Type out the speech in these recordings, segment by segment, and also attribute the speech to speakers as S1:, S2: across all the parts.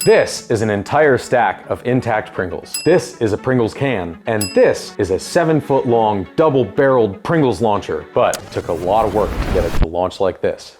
S1: This is an entire stack of intact Pringles. This is a Pringles can, and this is a 7-foot long, double-barreled Pringles launcher, but it took a lot of work to get it to launch like this.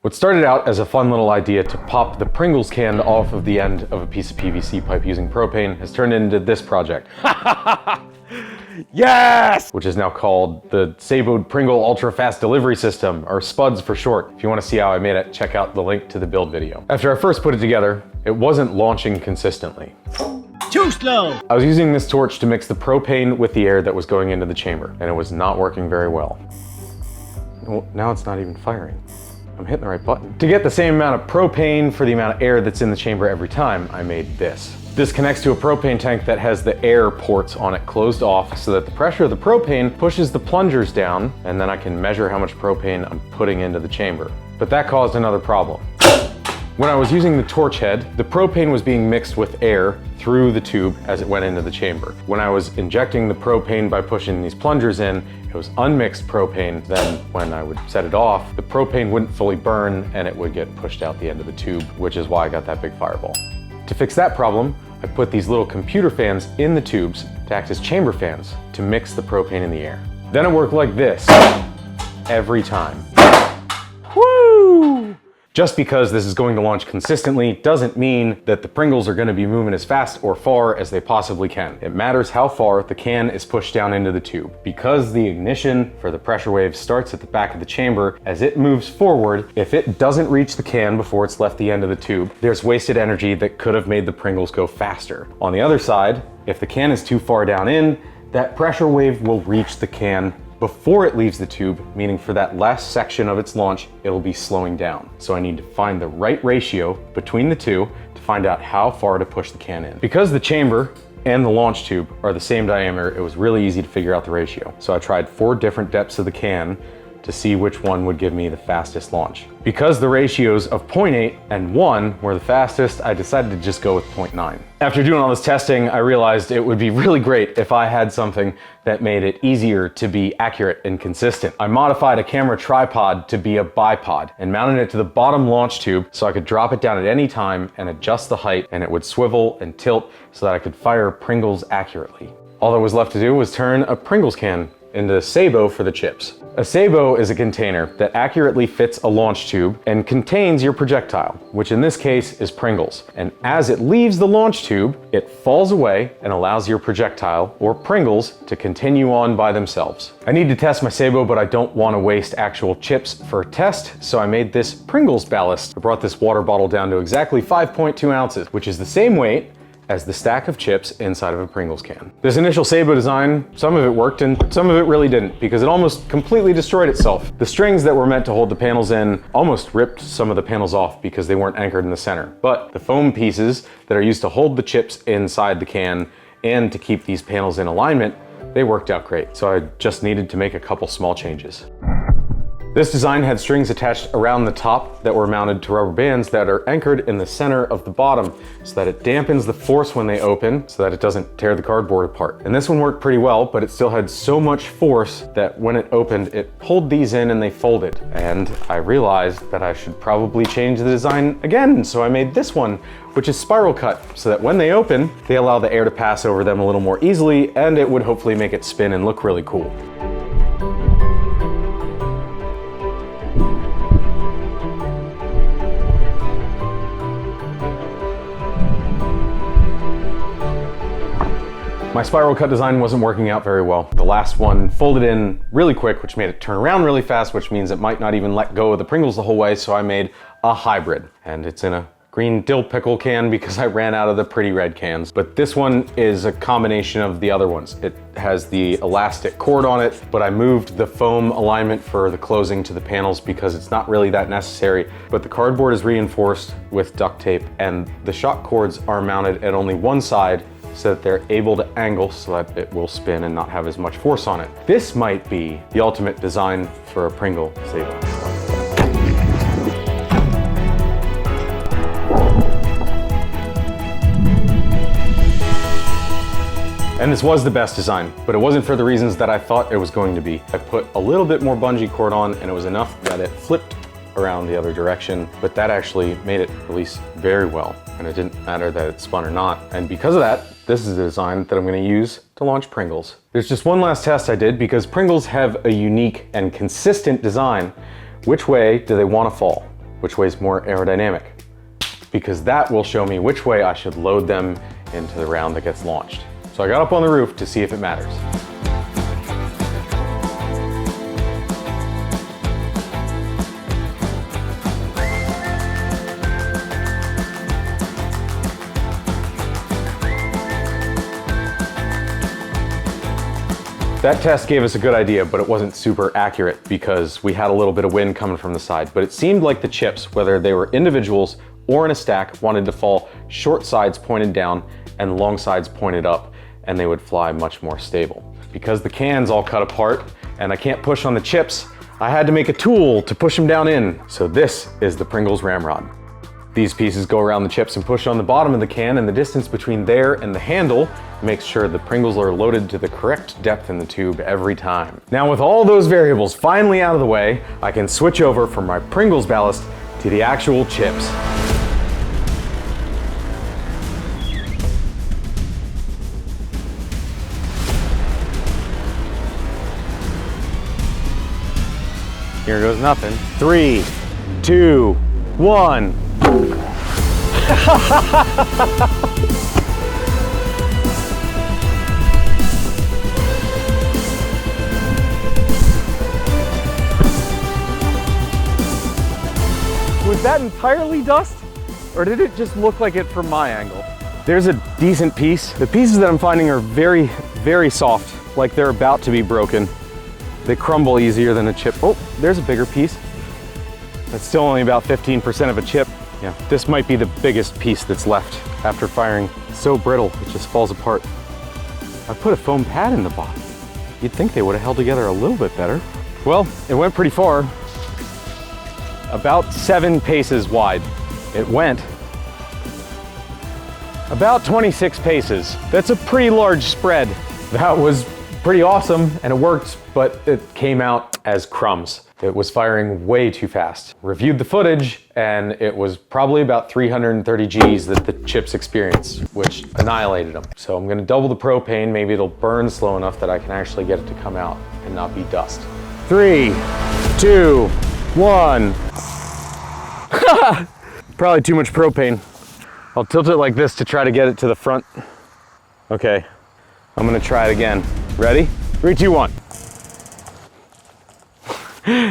S1: What started out as a fun little idea to pop the Pringles can off of the end of a piece of PVC pipe using propane has turned into this project. Yes! Which is now called the Sabot Pringle Ultra Fast Delivery System, or SPUDS for short. If you want to see how I made it, check out the link to the build video. After I first put it together, it wasn't launching consistently.
S2: Too slow!
S1: I was using this torch to mix the propane with the air that was going into the chamber, and it was not working very well. Well, now it's not even firing. I'm hitting the right button. To get the same amount of propane for the amount of air that's in the chamber every time, I made this. This connects to a propane tank that has the air ports on it closed off so that the pressure of the propane pushes the plungers down, and then I can measure how much propane I'm putting into the chamber. But that caused another problem. When I was using the torch head, the propane was being mixed with air through the tube as it went into the chamber. When I was injecting the propane by pushing these plungers in, it was unmixed propane. Then when I would set it off, the propane wouldn't fully burn and it would get pushed out the end of the tube, which is why I got that big fireball. To fix that problem, I put these little computer fans in the tubes to act as chamber fans to mix the propane in the air. Then it worked like this every time. Woo! Just because this is going to launch consistently doesn't mean that the Pringles are going to be moving as fast or far as they possibly can. It matters how far the can is pushed down into the tube. Because the ignition for the pressure wave starts at the back of the chamber, as it moves forward, if it doesn't reach the can before it's left the end of the tube, there's wasted energy that could have made the Pringles go faster. On the other side, if the can is too far down in, that pressure wave will reach the can before it leaves the tube, meaning for that last section of its launch, it'll be slowing down. So I need to find the right ratio between the two to find out how far to push the can in. Because the chamber and the launch tube are the same diameter, it was really easy to figure out the ratio. So I tried 4 different depths of the can to see which one would give me the fastest launch. Because the ratios of 0.8 and 1 were the fastest, I decided to just go with 0.9. After doing all this testing, I realized it would be really great if I had something that made it easier to be accurate and consistent. I modified a camera tripod to be a bipod and mounted it to the bottom launch tube so I could drop it down at any time and adjust the height, and it would swivel and tilt so that I could fire Pringles accurately. All that was left to do was turn a Pringles can into Sabot for the chips. A sabot is a container that accurately fits a launch tube and contains your projectile, which in this case is Pringles. And as it leaves the launch tube, it falls away and allows your projectile, or Pringles, to continue on by themselves. I need to test my sabot, but I don't want to waste actual chips for a test, so I made this Pringles ballast. I brought this water bottle down to exactly 5.2 ounces, which is the same weight as the stack of chips inside of a Pringles can. This initial Sabot design, some of it worked and some of it really didn't, because it almost completely destroyed itself. The strings that were meant to hold the panels in almost ripped some of the panels off because they weren't anchored in the center. But the foam pieces that are used to hold the chips inside the can and to keep these panels in alignment, they worked out great. So I just needed to make a couple small changes. This design had strings attached around the top that were mounted to rubber bands that are anchored in the center of the bottom so that it dampens the force when they open so that it doesn't tear the cardboard apart. And this one worked pretty well, but it still had so much force that when it opened, it pulled these in and they folded. And I realized that I should probably change the design again, so I made this one, which is spiral cut, so that when they open, they allow the air to pass over them a little more easily, and it would hopefully make it spin and look really cool. My spiral cut design wasn't working out very well. The last one folded in really quick, which made it turn around really fast, which means it might not even let go of the Pringles the whole way, so I made a hybrid. And it's in a green dill pickle can because I ran out of the pretty red cans. But this one is a combination of the other ones. It has the elastic cord on it, but I moved the foam alignment for the closing to the panels because it's not really that necessary. But the cardboard is reinforced with duct tape, and the shock cords are mounted at only one side so that they're able to angle so that it will spin and not have as much force on it. This might be the ultimate design for a Pringle Sabot. And this was the best design, but it wasn't for the reasons that I thought it was going to be. I put a little bit more bungee cord on and it was enough that it flipped around the other direction, but that actually made it release very well, and it didn't matter that it spun or not. And because of that, this is the design that I'm going to use to launch Pringles. There's just one last test I did because Pringles have a unique and consistent design. Which way do they want to fall? Which way is more aerodynamic? Because that will show me which way I should load them into the round that gets launched. So I got up on the roof to see if it matters. That test gave us a good idea, but it wasn't super accurate because we had a little bit of wind coming from the side. But it seemed like the chips, whether they were individuals or in a stack, wanted to fall short sides pointed down and long sides pointed up, and they would fly much more stable. Because the can's all cut apart and I can't push on the chips, I had to make a tool to push them down in. So this is the Pringles ramrod. These pieces go around the chips and push on the bottom of the can, and the distance between there and the handle makes sure the Pringles are loaded to the correct depth in the tube every time. Now with all those variables finally out of the way, I can switch over from my Pringles ballast to the actual chips. Here goes nothing. 3, 2, 1. Was that entirely dust? Or did it just look like it from my angle? There's a decent piece. The pieces that I'm finding are very, very soft, like they're about to be broken. They crumble easier than a chip. Oh, there's a bigger piece. That's still only about 15% of a chip. Yeah, this might be the biggest piece that's left after firing. It's so brittle, it just falls apart. I put a foam pad in the bottom. You'd think they would have held together a little bit better. Well, it went pretty far. About 7 paces wide. It went about 26 paces. That's a pretty large spread. That was pretty awesome and it worked, but it came out as crumbs. It was firing way too fast. Reviewed the footage and it was probably about 330 Gs that the chips experienced, which annihilated them. So I'm gonna double the propane. Maybe it'll burn slow enough that I can actually get it to come out and not be dust. 3, 2, 1. Probably too much propane. I'll tilt it like this to try to get it to the front. Okay, I'm gonna try it again. Ready? 3, 2, 1.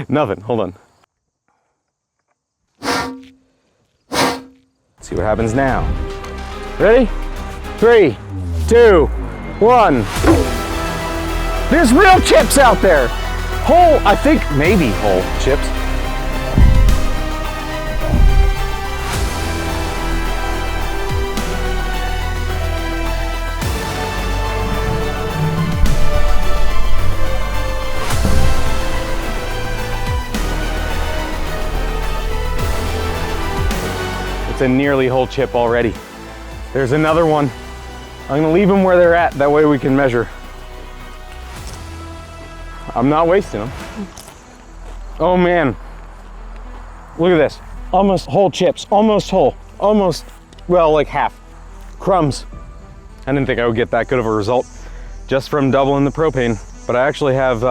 S1: Nothing, hold on. Let's see what happens now. Ready? 3, 2, 1. There's real chips out there. Whole, I think maybe whole chips. A nearly whole chip already. There's another one. I'm gonna leave them where they're at, that way we can measure. I'm not wasting them. Oh man, look at this. Almost whole chips, almost whole, almost, well, like half. Crumbs. I didn't think I would get that good of a result just from doubling the propane, but I actually have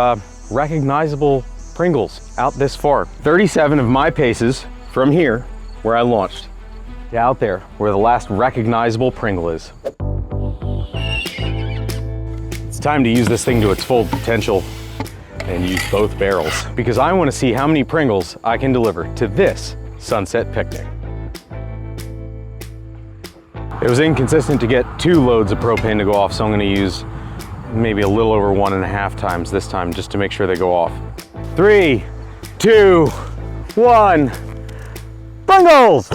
S1: recognizable Pringles out this far. 37 of my paces from here, where I launched, out there where the last recognizable Pringle is. It's time to use this thing to its full potential and use both barrels because I want to see how many Pringles I can deliver to this sunset picnic. It was inconsistent to get 2 loads of propane to go off, so I'm going to use maybe a little over 1.5 times this time just to make sure they go off. 3, 2, 1. Pringles!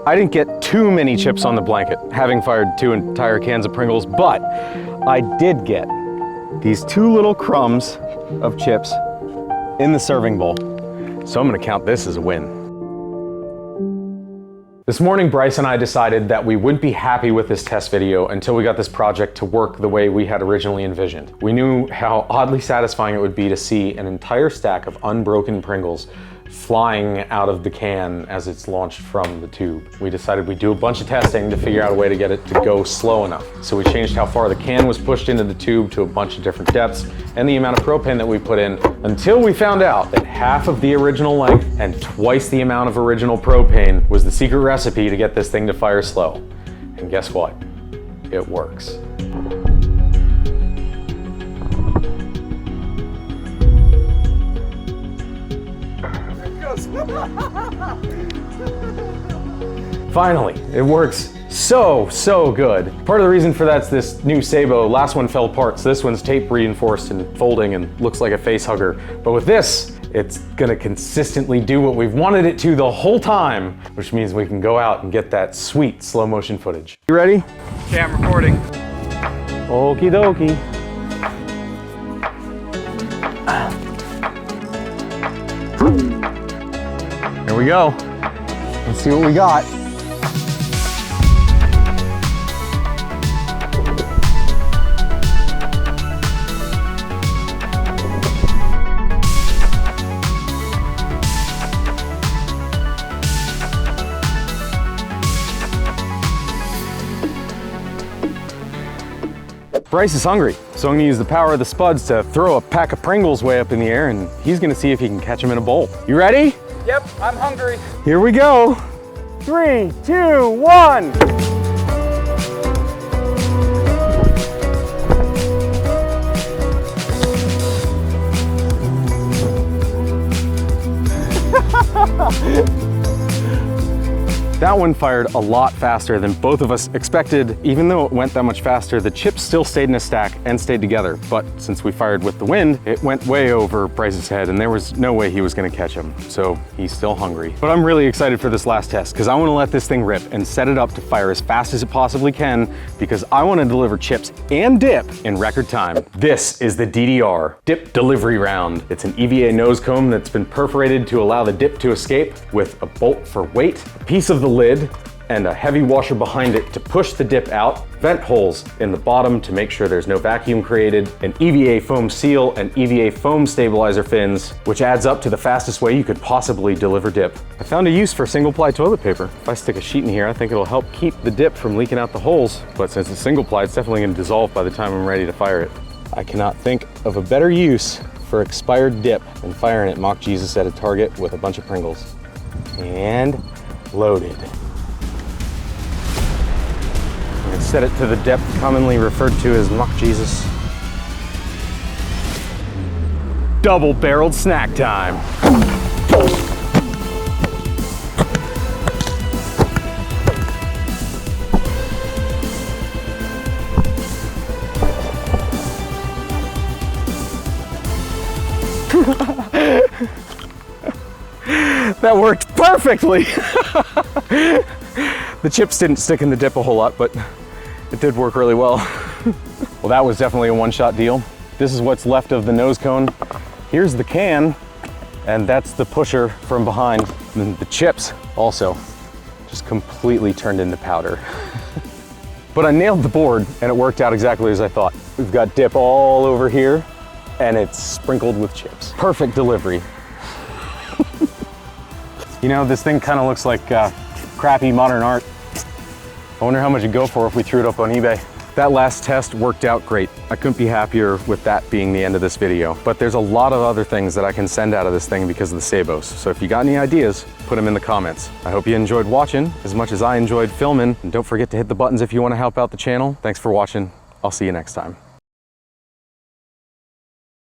S1: I didn't get too many chips on the blanket, having fired 2 entire cans of Pringles, but I did get these 2 little crumbs of chips in the serving bowl. So I'm gonna count this as a win. This morning, Bryce and I decided that we wouldn't be happy with this test video until we got this project to work the way we had originally envisioned. We knew how oddly satisfying it would be to see an entire stack of unbroken Pringles flying out of the can as it's launched from the tube. We decided we'd do a bunch of testing to figure out a way to get it to go slow enough. So we changed how far the can was pushed into the tube to a bunch of different depths and the amount of propane that we put in, until we found out that half of the original length and twice the amount of original propane was the secret recipe to get this thing to fire slow. And guess what? It works. Finally, it works so good. Part of the reason for that's this new Sabot. Last one fell apart, so this one's tape reinforced and folding and looks like a face hugger. But with this, it's gonna consistently do what we've wanted it to the whole time, which means we can go out and get that sweet slow motion footage. You ready?
S2: Yeah, I'm recording.
S1: Okie dokie. Here we go. Let's see what we got. Bryce is hungry, so I'm gonna use the power of the SPUDS to throw a pack of Pringles way up in the air, and he's gonna see if he can catch them in a bowl. You ready?
S2: Yep, I'm hungry.
S1: Here we go. 3, 2, 1. That one fired a lot faster than both of us expected. Even though it went that much faster, the chips still stayed in a stack and stayed together. But since we fired with the wind, it went way over Bryce's head and there was no way he was gonna catch him. So he's still hungry. But I'm really excited for this last test because I wanna let this thing rip and set it up to fire as fast as it possibly can because I wanna deliver chips and dip in record time. This is the DDR, Dip Delivery Round. It's an EVA nose cone that's been perforated to allow the dip to escape with a bolt for weight, a piece of the lid, and a heavy washer behind it to push the dip out, vent holes in the bottom to make sure there's no vacuum created, an EVA foam seal and EVA foam stabilizer fins, which adds up to the fastest way you could possibly deliver dip. I found a use for single ply toilet paper. If I stick a sheet in here, I think it'll help keep the dip from leaking out the holes, but since it's single ply, it's definitely gonna dissolve by the time I'm ready to fire it. I cannot think of a better use for expired dip than firing at Mock Jesus at a target with a bunch of Pringles. And loaded. I'm gonna set it to the depth commonly referred to as Mock Jesus. Double-barreled snack time. That worked perfectly. The chips didn't stick in the dip a whole lot, but it did work really well. Well, that was definitely a one-shot deal. This is what's left of the nose cone. Here's the can, and that's the pusher from behind. And the chips also just completely turned into powder. But I nailed the board, and it worked out exactly as I thought. We've got dip all over here, and it's sprinkled with chips. Perfect delivery. You know, this thing kind of looks like crappy modern art. I wonder how much it'd go for if we threw it up on eBay. That last test worked out great. I couldn't be happier with that being the end of this video. But there's a lot of other things that I can send out of this thing because of the Sabots. So if you got any ideas, put them in the comments. I hope you enjoyed watching as much as I enjoyed filming. And don't forget to hit the buttons if you want to help out the channel. Thanks for watching. I'll see you next time.